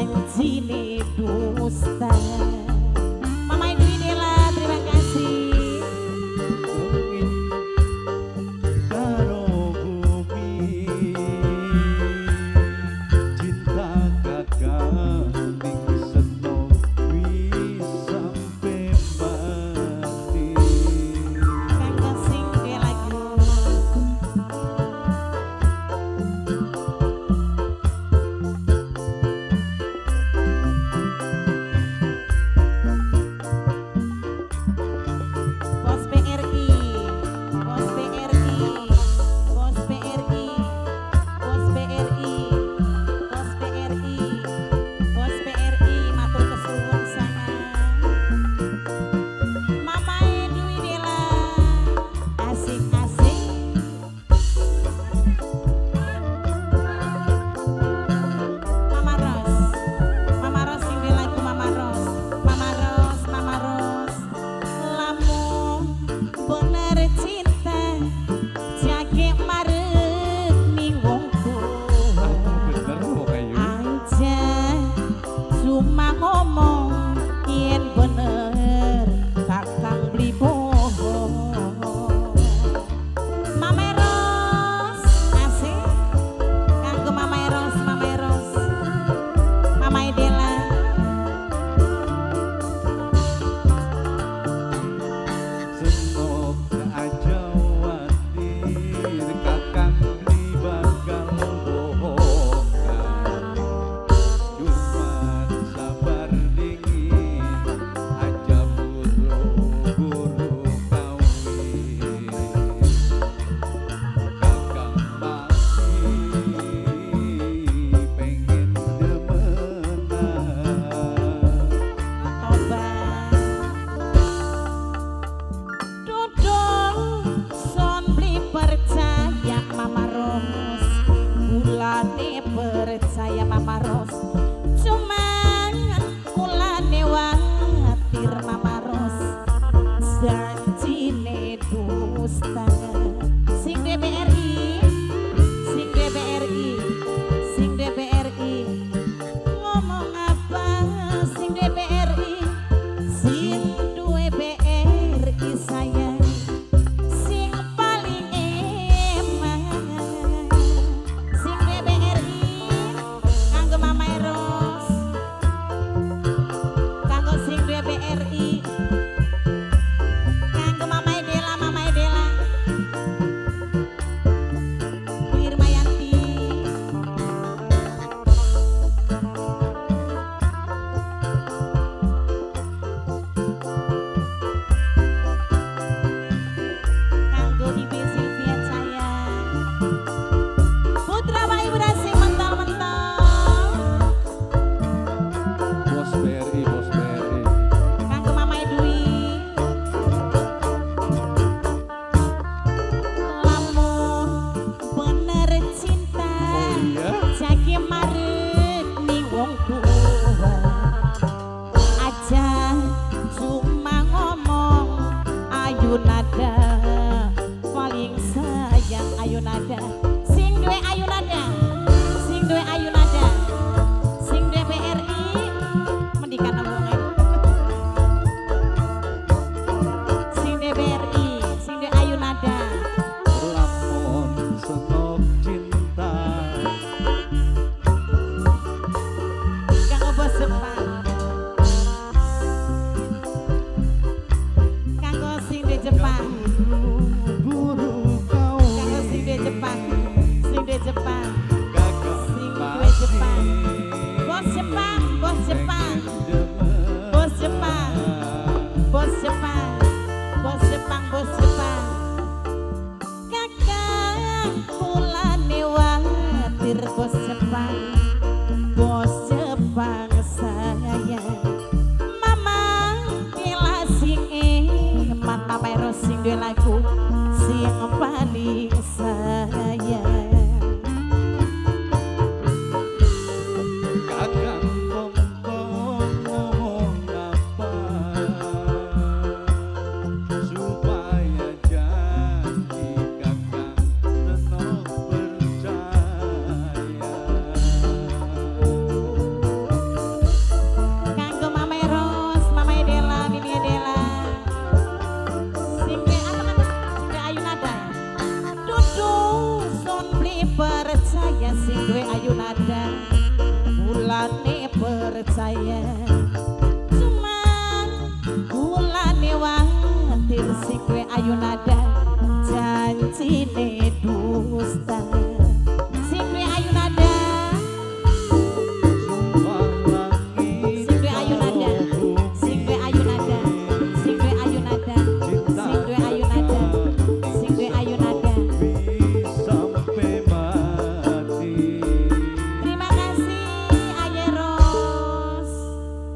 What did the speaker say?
janjine dusta. Mama Dwi Dela, terima kasih. Karo bumi cinta kakak ning seno wis sampe mati. Kanggo sing de lagu. Bos BRI, Bos BRI, Bos BRI, Bos BRI, Bos BRI, Bos BRI, matur kesuwun sangat. Mama Dwi Dela, asik-asik. Mama Ros, Mama Ros sing de lagu Mama Ros, Mama Ros, Mama Ros. Lamun bener cinta jake marek ning wong tuwa. Bener kok ayu. Aja cuma ngomong yen bener kakang beli bohong. Mama Eros asik kanggo Mama Eros, Mama Eros, Mama Dela. Senok aja watir kakang beli bakal bohongan. Cuman sabar dingin aja buru-buru kawin. Kakang masih pengen demenan. Obat dodol son beli percaya Mama Ros, mulane percaya Mama Ros, cuman mulane watir Mama Ros, janjine dusta. Sing DBRI, sing DBRI, sing DBRI, ngomong apa sing DBRI, sing duwe BRI sayang, sing paling emang, sing DBRI, kanggo Mama Eros, kanggo sing DBRI, kanggo Mama Dela, Mama Dela, Wirmayanti. Kanggo Ibu Sylvia sayang, Putra Bayi Berasing mental-mental, Bos BRI, Bos BRI. kanggo Mama Dwi. Lamun bener cinta Oh iya? jake marek ning wong tuwa. Aja cuma ngomong ayu nada paling sayang ayu nada. Sing duwe ayu nada, sing duwe ayu nada, sing duwe BRI mendikan omongan. Sing duwe BRI, sing duwe ayu nada. Lamun senok cinta Kanggo bos Jepang, kanggo sing di Jepang, buru kanggo kawin. sing di Jepang, sing di Jepang, Kakang sing duwe Jepang, bos Jepang, bos Jepang, bos Jepang, bos Jepang, bos Jepang, bos Jepang. Kakang mulane watir bos Jepang, bos Jepang sayang. Mama Dela sing eman, Mama Eros sing duwe lagu sing paling sayang. Kakang ngomong apa supaya janji kakang tenang percaya. percaya cuman kula newatir si kue ayu nada janjine